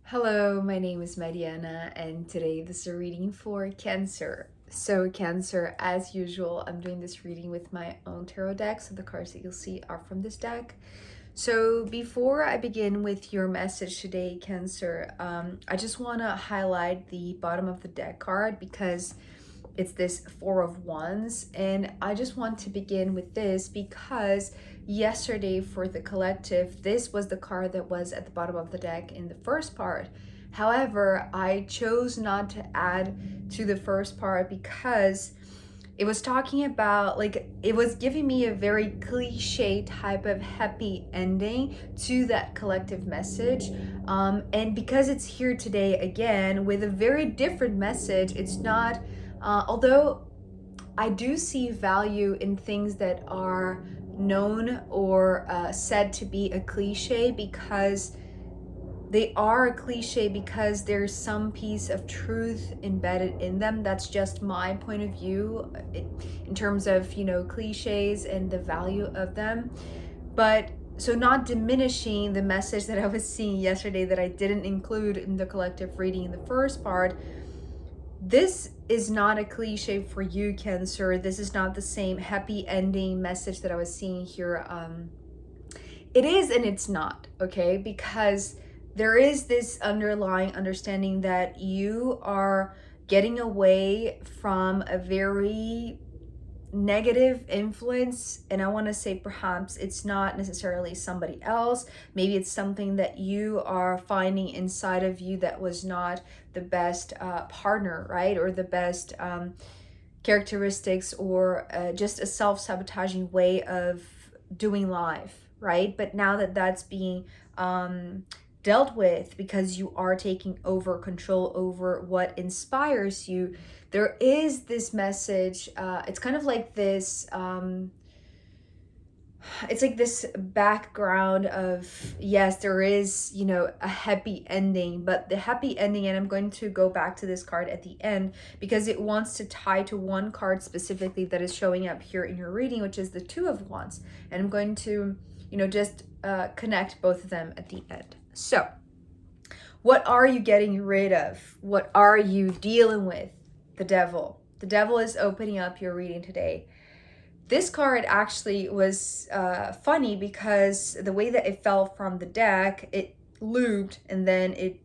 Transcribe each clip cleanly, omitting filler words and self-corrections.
Hello, my name is Mariana, and today this is a reading for Cancer. So, Cancer, as usual, I'm doing this reading with my own tarot deck, so the cards that you'll see are from this deck. So, before I begin with your message today, Cancer, I just want to highlight the bottom of the deck card because it's this Four of Wands, and I just want to begin with this because yesterday for the collective, this was the card that was at the bottom of the deck in the first part. However, I chose not to add to the first part because it was talking about, like, it was giving me a very cliche type of happy ending to that collective message. And because it's here today again with a very different message, it's not, although I do see value in things that are known or said to be a cliche, because they are a cliche because there's some piece of truth embedded in them. That's just my point of view in terms of, cliches and the value of them. But so, not diminishing the message that I was seeing yesterday that I didn't include in the collective reading in the first part. This is not a cliche for you, Cancer. This is not the same happy ending message that I was seeing here. It is and it's not, okay? Because there is this underlying understanding that you are getting away from a very negative influence, and I want to say perhaps it's not necessarily somebody else. Maybe it's something that you are finding inside of you that was not the best partner, right? Or the best characteristics, or just a self-sabotaging way of doing life, right? But now that that's being dealt with, because you are taking over control over what inspires you, there is this message. It's kind of like this, it's like this background of, yes, there is, a happy ending, but the happy ending, and I'm going to go back to this card at the end because it wants to tie to one card specifically that is showing up here in your reading, which is the Two of Wands. And I'm going to, just connect both of them at the end. So, what are you getting rid of? What are you dealing with? The Devil. The Devil is opening up your reading today. This card actually was funny because the way that it fell from the deck, it looped and then it,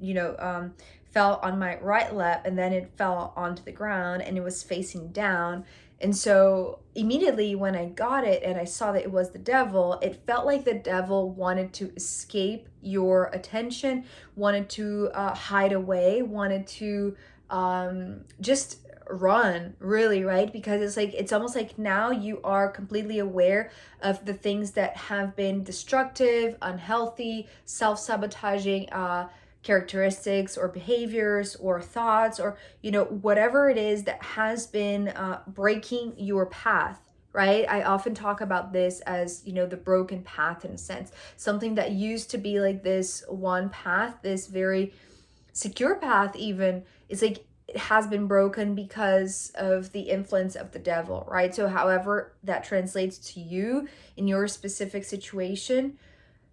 fell on my right lap, and then it fell onto the ground and it was facing down. And so immediately when I got it and I saw that it was the Devil, it felt like the Devil wanted to escape your attention, wanted to hide away, wanted to just run, really, right? Because it's like, it's almost like now you are completely aware of the things that have been destructive, unhealthy, self-sabotaging characteristics or behaviors or thoughts, or whatever it is that has been breaking your path, right? I often talk about this as, the broken path, in a sense. Something that used to be like this one path, this very secure path even, is like it has been broken because of the influence of the Devil, right? So however that translates to you in your specific situation,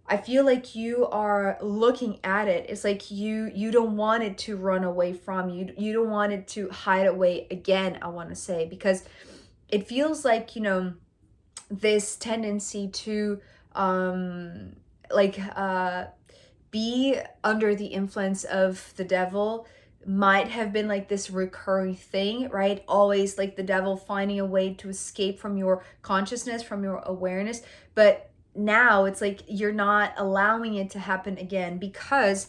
I feel like you are looking at it. It's like you don't want it to run away from you. You don't want it to hide away again, I want to say, because it feels like, this tendency to be under the influence of the Devil might have been like this recurring thing, right? Always like the Devil finding a way to escape from your consciousness, from your awareness. But now it's like you're not allowing it to happen again, because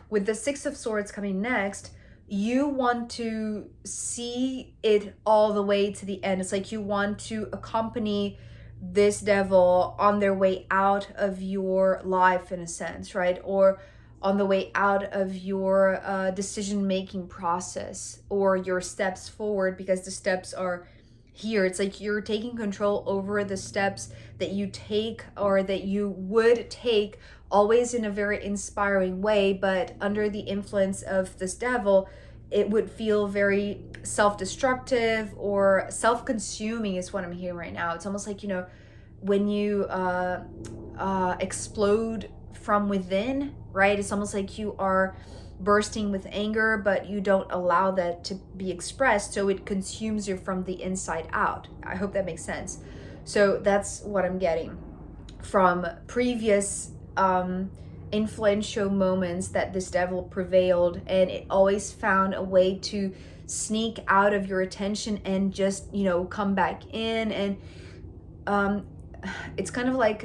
with the Six of Swords coming next, you want to see it all the way to the end. It's like you want to accompany this Devil on their way out of your life, in a sense, right? Or on the way out of your decision-making process, or your steps forward, because the steps are here. It's like you're taking control over the steps that you take, or that you would take, always in a very inspiring way, but under the influence of this Devil, it would feel very self-destructive or self-consuming is what I'm hearing right now. It's almost like, when you explode from within, right? It's almost like you are bursting with anger, but you don't allow that to be expressed, so it consumes you from the inside out. I hope that makes sense. So that's what I'm getting from previous influential moments, that this devil prevailed, and it always found a way to sneak out of your attention and just, you know, come back in. And it's kind of like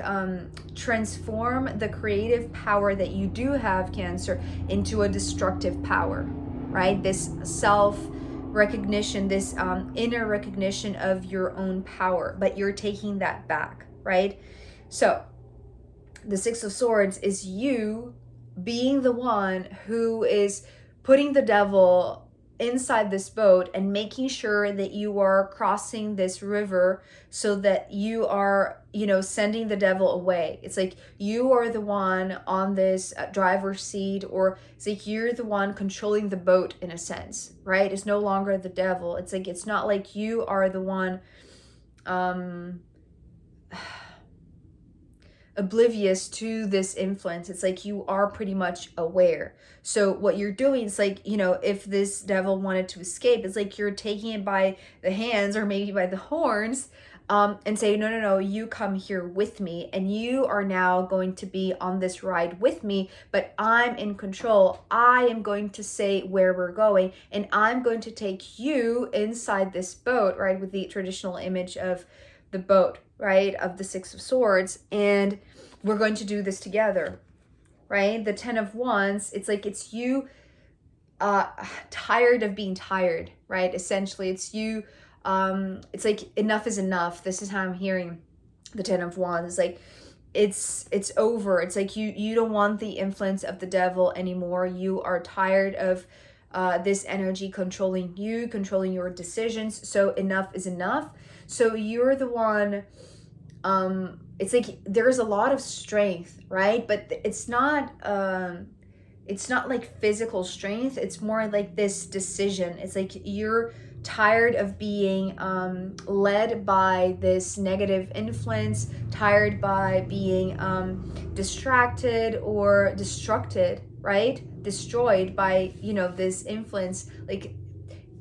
transform the creative power that you do have, Cancer, into a destructive power, right? This self recognition, this inner recognition of your own power, but you're taking that back, right? So the Six of Swords is you being the one who is putting the devil inside this boat and making sure that you are crossing this river, so that you are, you know, sending the devil away. It's like you are the one on this driver's seat, or it's like you're the one controlling the boat in a sense, right? It's no longer the devil. It's like, it's not like you are the one oblivious to this influence. It's like you are pretty much aware. So what you're doing is like, you know, if this devil wanted to escape, it's like you're taking it by the hands or maybe by the horns, and say, no, no, no, you come here with me, and you are now going to be on this ride with me, but I'm in control. I am going to say where we're going, and I'm going to take you inside this boat, right? With the traditional image of the boat, right? Of the Six of Swords, and we're going to do this together, right? The Ten of Wands, it's like it's you tired of being tired, right? Essentially, it's you, it's like enough is enough. This is how I'm hearing the Ten of Wands. It's like it's over. It's like you don't want the influence of the devil anymore. You are tired of this energy controlling you, controlling your decisions. So enough is enough. So you're the one, it's like there's a lot of strength, right? But it's not like physical strength. It's more like this decision. It's like you're tired of being led by this negative influence, tired by being distracted or destructed, right? Destroyed by, you know, this influence, like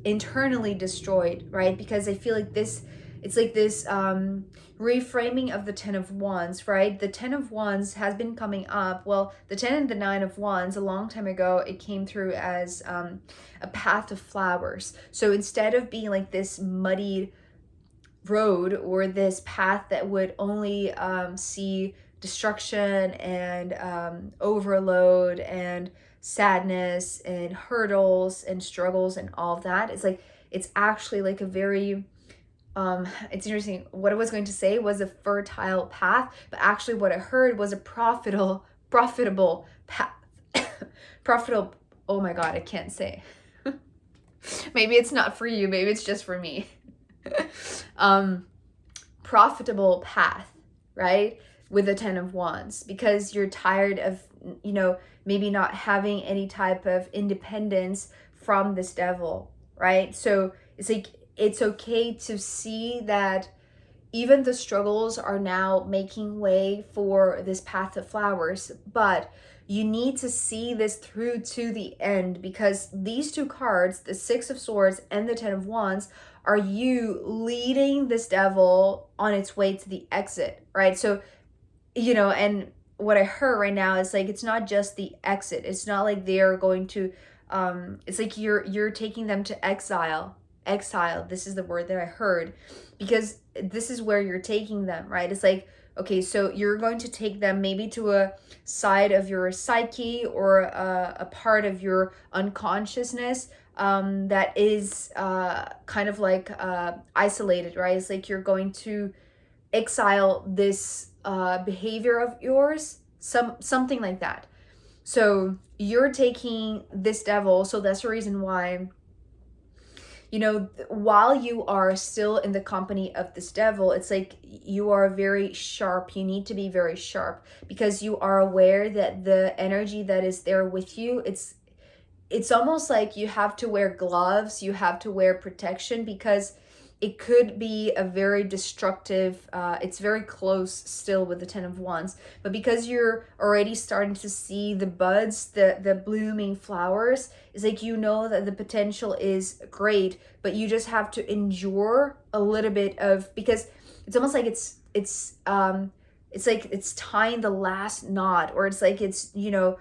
internally destroyed, right? Because I feel like this, it's like this reframing of the Ten of Wands, right? The Ten of Wands has been coming up. Well, the 10 and the 9 of Wands, a long time ago, it came through as a path of flowers. So instead of being like this muddied road, or this path that would only see destruction and overload and sadness and hurdles and struggles and all of that, it's like it's actually like a very it's interesting. What I was going to say was a fertile path, but actually what I heard was a profitable path. Profitable, oh my god, I can't say. Maybe it's not for you, maybe it's just for me. Profitable path, right? With the Ten of Wands, because you're tired of, you know, maybe not having any type of independence from this devil, right? So it's like, it's okay to see that even the struggles are now making way for this path of flowers, but you need to see this through to the end, because these two cards, the Six of Swords and the Ten of Wands, are you leading this devil on its way to the exit, right? So, you know, and what I heard right now is like, it's not just the exit. It's not like they're going to, it's like you're taking them to exile. This is the word that I heard, because this is where you're taking them, right? It's like, okay, so you're going to take them maybe to a side of your psyche, or a part of your unconsciousness that is kind of like isolated, right? It's like you're going to exile this behavior of yours, something like that. So you're taking this devil, so that's the reason why, you know, while you are still in the company of this devil, it's like you are very sharp. You need to be very sharp, because you are aware that the energy that is there with you, it's almost like you have to wear gloves, you have to wear protection, because it could be a very destructive, it's very close still with the Ten of Wands, but because you're already starting to see the buds, the blooming flowers, it's like, you know that the potential is great, but you just have to endure a little bit of, because it's almost like it's like it's tying the last knot, or it's like it's, you know,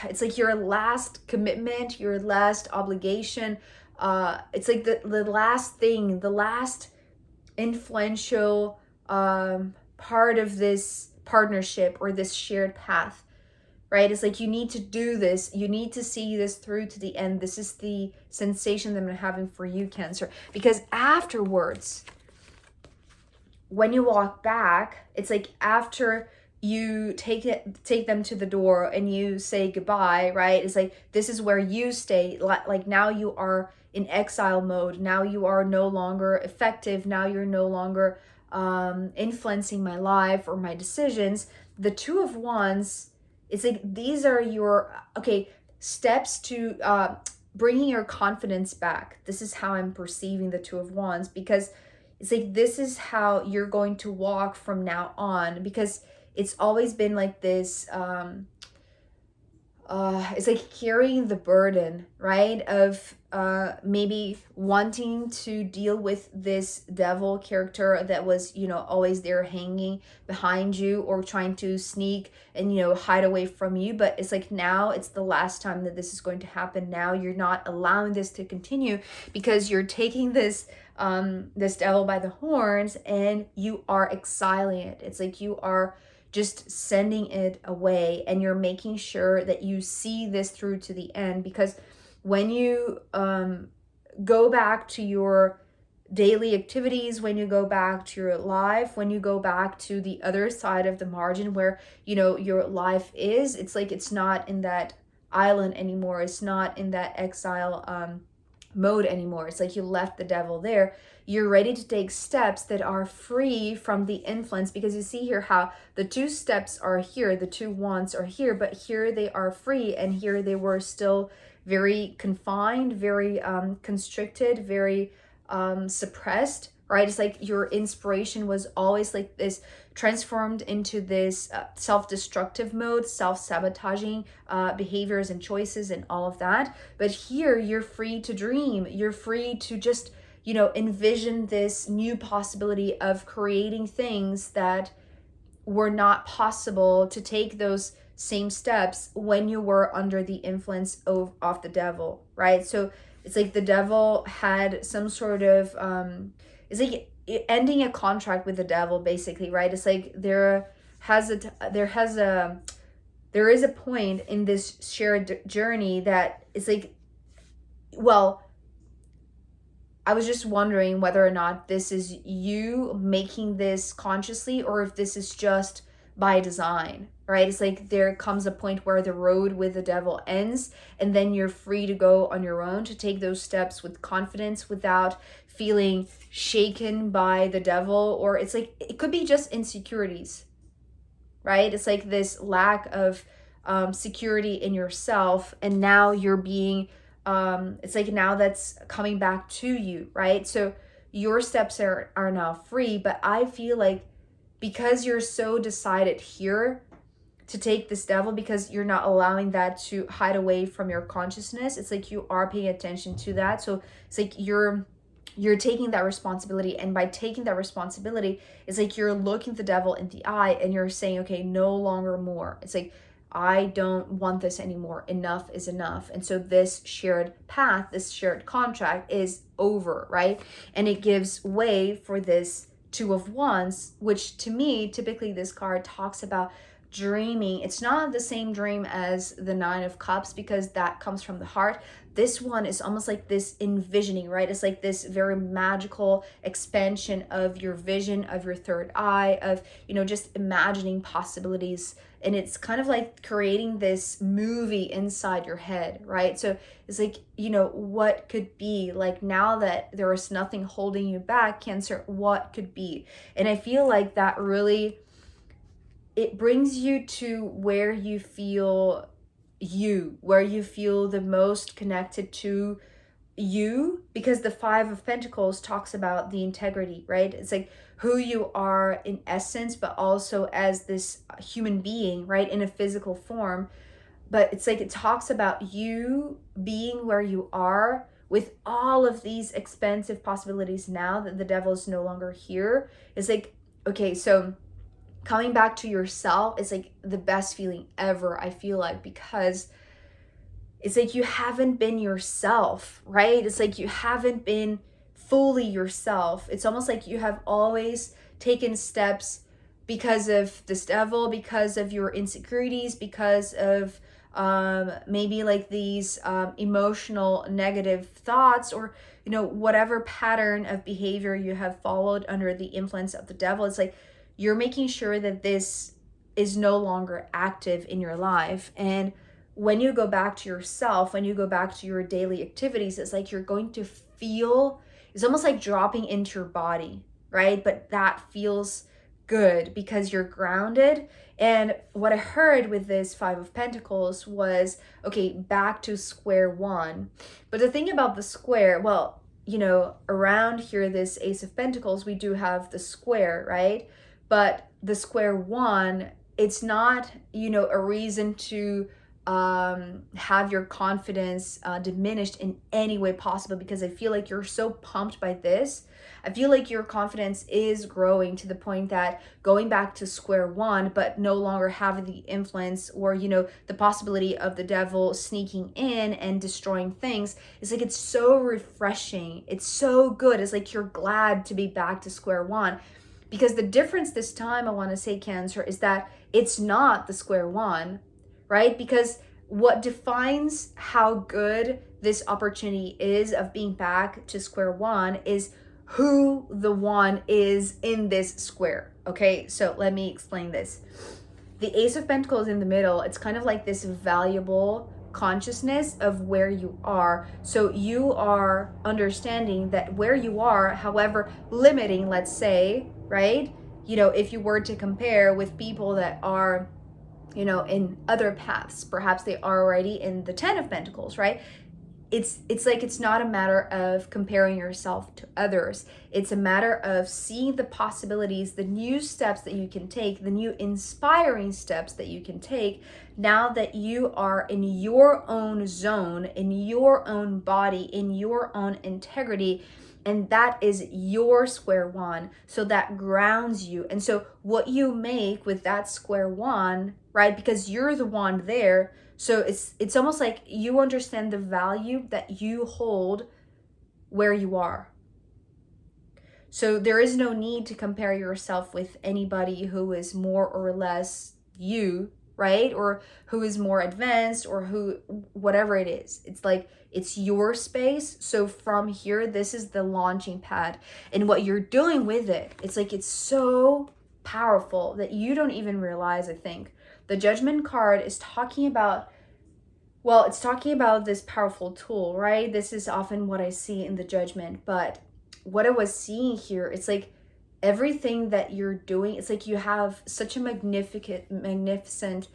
it's like your last commitment, your last obligation. It's like the last thing, the last influential part of this partnership or this shared path, right? It's like you need to do this, you need to see this through to the end. This is the sensation that I'm having for you, Cancer, because afterwards, when you walk back, it's like after you take them to the door and you say goodbye, right? It's like, this is where you stay. Like now you are in exile mode. Now you are no longer effective. Now you're no longer influencing my life or my decisions. The Two of Wands, it's like these are your steps to bringing your confidence back. This is how I'm perceiving the Two of Wands, because it's like this is how you're going to walk from now on, because it's always been like this, it's like carrying the burden, right, of maybe wanting to deal with this devil character that was, you know, always there hanging behind you, or trying to sneak and, you know, hide away from you. But it's like now it's the last time that this is going to happen. Now you're not allowing this to continue, because you're taking this this devil by the horns and you are exiling it. It's like you are just sending it away, and you're making sure that you see this through to the end. Because when you go back to your daily activities, when you go back to your life, when you go back to the other side of the margin where, you know, your life is, it's like it's not in that island anymore. It's not in that exile mode anymore. It's like you left the devil there. You're ready to take steps that are free from the influence, because you see here how the two steps are here, the two wands are here, but here they are free, and here they were still very confined, very constricted, very suppressed, right? It's like your inspiration was always like this, transformed into this self-destructive mode, self-sabotaging behaviors and choices and all of that. But here you're free to dream. You're free to just, you know, envision this new possibility of creating things that were not possible to take those same steps when you were under the influence of the devil, right? So it's like the devil had some sort of it's like ending a contract with the devil, basically, right? It's like there is a point in this shared journey that it's like, well, I was just wondering whether or not this is you making this consciously, or if this is just by design, right? It's like there comes a point where the road with the devil ends, and then you're free to go on your own, to take those steps with confidence without feeling shaken by the devil. Or it's like, it could be just insecurities, right? It's like this lack of security in yourself, and now you're being it's like now that's coming back to you, right? So your steps are now free. But I feel like because you're so decided here to take this devil, because you're not allowing that to hide away from your consciousness, it's like you are paying attention to that. So it's like you're taking that responsibility, and by taking that responsibility, it's like you're looking the devil in the eye and you're saying, okay, no longer more. It's like, I don't want this anymore. Enough is enough. And so this shared path, this shared contract is over, right? And it gives way for this Two of Wands, which to me, typically this card talks about dreaming. It's not the same dream as the Nine of Cups, because that comes from the heart. This one is almost like this envisioning, right? It's like this very magical expansion of your vision, of your third eye, of, you know, just imagining possibilities. And it's kind of like creating this movie inside your head, right? So it's like, you know, what could be, like, now that there is nothing holding you back, Cancer, what could be? And I feel like that really, it brings you to where you feel the most connected to you, because the Five of Pentacles talks about the integrity, right? It's like who you are in essence, but also as this human being, right, in a physical form. But it's like it talks about you being where you are with all of these expansive possibilities now that the devil is no longer here. It's like, okay, so coming back to yourself is like the best feeling ever, I feel like, because it's like you haven't been yourself, right? It's like you haven't been fully yourself. It's almost like you have always taken steps because of this devil, because of your insecurities, because of maybe like these emotional negative thoughts, or whatever pattern of behavior you have followed under the influence of the devil. It's like you're making sure that this is no longer active in your life. And when you go back to yourself, when you go back to your daily activities, it's like you're going to feel, it's almost like dropping into your body, right? But that feels good because you're grounded. And what I heard with this Five of Pentacles was, okay, back to square one. But the thing about the square, well, around here, this Ace of Pentacles, we do have the square, right? But the square one, it's not, a reason to have your confidence diminished in any way possible, because I feel like you're so pumped by this. I feel like your confidence is growing to the point that going back to square one, but no longer having the influence or, the possibility of the devil sneaking in and destroying things, is like, it's so refreshing. It's so good. It's like you're glad to be back to square one. Because the difference this time, I want to say, Cancer, is that it's not the square one, right? Because what defines how good this opportunity is of being back to square one is who the one is in this square. Okay, so let me explain this. The Ace of Pentacles in the middle, it's kind of like this valuable consciousness of where you are. So you are understanding that where you are, however limiting, let's say, right? If you were to compare with people that are in other paths, perhaps they are already in the Ten of Pentacles, right? It's like it's not a matter of comparing yourself to others. It's a matter of seeing the possibilities, the new steps that you can take, the new inspiring steps that you can take now that you are in your own zone, in your own body, in your own integrity. And that is your square one. So that grounds you. And so what you make with that square one, right? Because you're the one there. So it's almost like you understand the value that you hold where you are. So there is no need to compare yourself with anybody who is more or less you, right? Or who is more advanced, or who, whatever it is. It's like, it's your space. So from here, this is the launching pad. And what you're doing with it, it's like, it's so powerful that you don't even realize, I think. The Judgment card is talking about, well, it's talking about this powerful tool, right? This is often what I see in the Judgment. But what I was seeing here, it's like everything that you're doing, it's like you have such a magnificent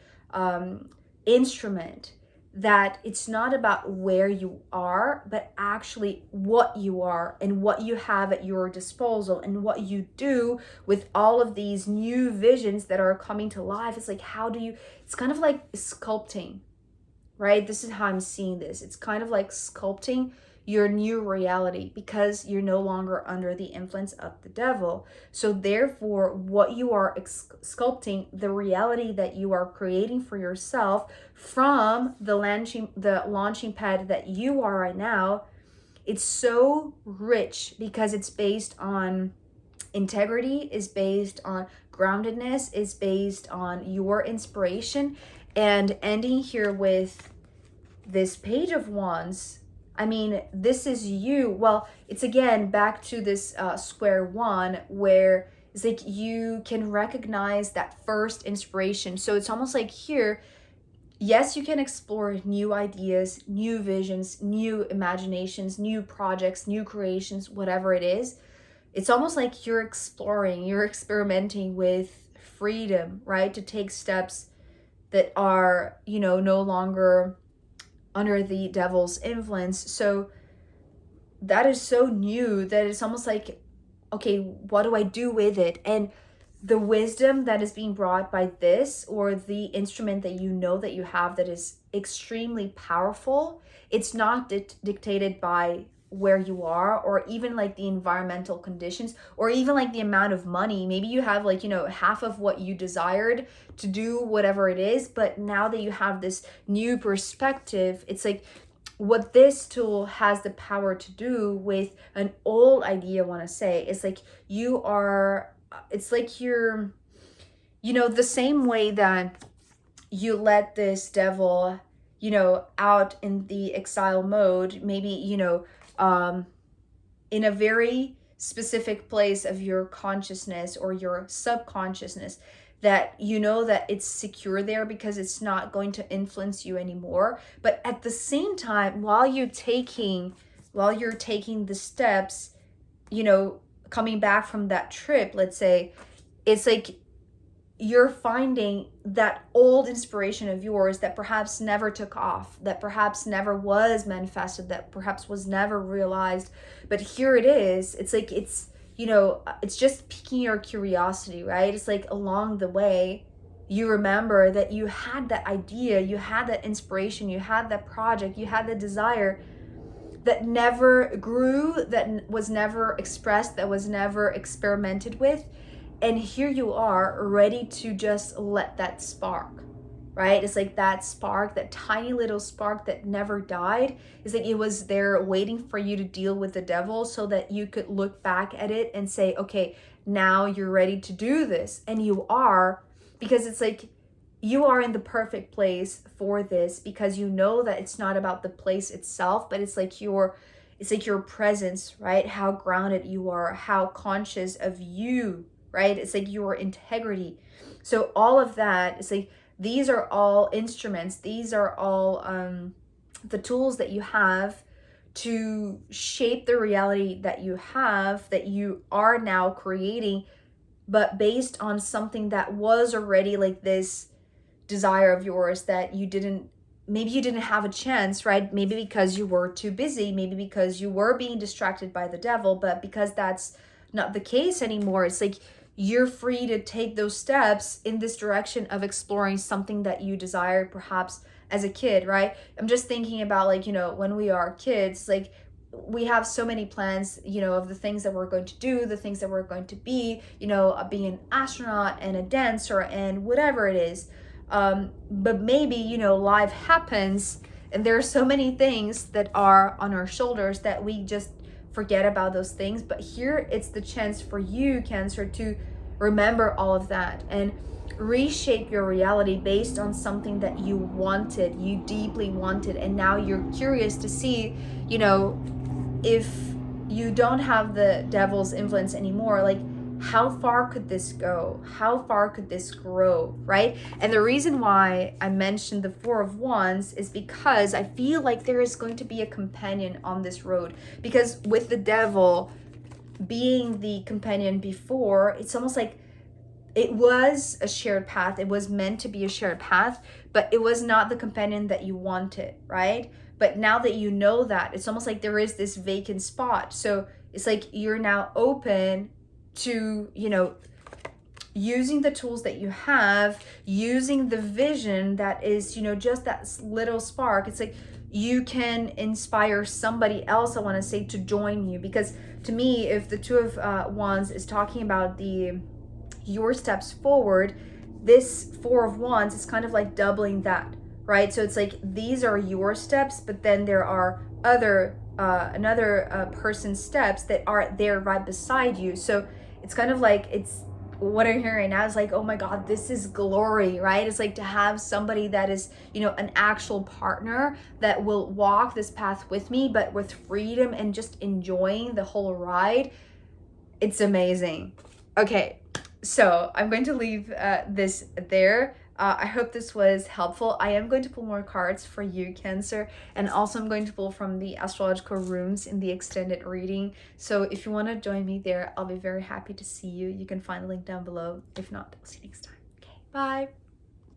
instrument, that it's not about where you are, but actually what you are and what you have at your disposal and what you do with all of these new visions that are coming to life. It's like, it's kind of like sculpting, right? This is how I'm seeing this. It's kind of like sculpting your new reality, because you're no longer under the influence of the devil. So therefore, what you are sculpting, the reality that you are creating for yourself from the launching pad that you are right now, it's so rich because it's based on integrity, is based on groundedness, is based on your inspiration. And ending here with this Page of Wands, I mean, this is you. Well, it's again back to this square one, where it's like you can recognize that first inspiration. So it's almost like here, yes, you can explore new ideas, new visions, new imaginations, new projects, new creations, whatever it is. It's almost like you're exploring, you're experimenting with freedom, right? To take steps that are, no longer under the devil's influence. So that is so new that it's almost like, okay, what do I do with it? And the wisdom that is being brought by this, or the instrument that you know that you have that is extremely powerful, it's not dictated by where you are, or even like the environmental conditions, or even like the amount of money. Maybe you have like, you know, half of what you desired to do whatever it is, but now that you have this new perspective, it's like what this tool has the power to do with an old idea, I want to say, is like you are, it's like you're, you know, the same way that you let this devil, you know, out in the exile mode, maybe, you know, in a very specific place of your consciousness or your subconsciousness, that you know that it's secure there because it's not going to influence you anymore. But at the same time, while you're taking the steps, you know, coming back from that trip, let's say, it's like you're finding that old inspiration of yours that perhaps never took off, that perhaps never was manifested, that perhaps was never realized. But here it is. It's like, it's, you know, it's just piquing your curiosity, right? It's like along the way, you remember that you had that idea, you had that inspiration, you had that project, you had the desire that never grew, that was never expressed, that was never experimented with. And here you are, ready to just let that spark, right? It's like that spark, that tiny little spark that never died. It's like it was there waiting for you to deal with the devil so that you could look back at it and say, okay, now you're ready to do this. And you are, because it's like you are in the perfect place for this, because you know that it's not about the place itself, but it's like your presence, right? How grounded you are, how conscious of you, right? It's like your integrity. So all of that, it's like these are all instruments, these are all the tools that you have to shape the reality that you have, that you are now creating, but based on something that was already like this desire of yours that you didn't, maybe you didn't have a chance, right? Maybe because you were too busy, maybe because you were being distracted by the devil. But because that's not the case anymore, it's like you're free to take those steps in this direction of exploring something that you desired perhaps as a kid, right? I'm just thinking about, like, you know, when we are kids, like we have so many plans, you know, of the things that we're going to do, the things that we're going to be, you know, being an astronaut and a dancer and whatever it is. But maybe, you know, life happens and there are so many things that are on our shoulders that we just forget about those things. But here it's the chance for you, Cancer, to remember all of that and reshape your reality based on something that you wanted, you deeply wanted. And now you're curious to see, you know, if you don't have the devil's influence anymore, like how far could this go? How far could this grow, right? And the reason why I mentioned the Four of Wands is because I feel like there is going to be a companion on this road. Because with the devil being the companion before, it's almost like it was a shared path. It was meant to be a shared path, but it was not the companion that you wanted, right? But now that you know that, it's almost like there is this vacant spot. So it's like you're now open to, you know, using the tools that you have, using the vision that is, you know, just that little spark. It's like you can inspire somebody else, I want to say, to join you. Because to me, if the Two of Wands is talking about your steps forward, this Four of Wands is kind of like doubling that, right? So it's like these are your steps, but then there are another person's steps that are there right beside you. So it's kind of like, it's what I'm hearing now is like, oh my God, this is glory, right? It's like to have somebody that is, you know, an actual partner that will walk this path with me, but with freedom and just enjoying the whole ride. It's amazing. Okay, so I'm going to leave this there. I hope this was helpful. I am going to pull more cards for you, Cancer, and also I'm going to pull from the astrological rooms in the extended reading. So if you want to join me there, I'll be very happy to see you. You can find the link down below. If not, I'll see you next time. Okay, bye.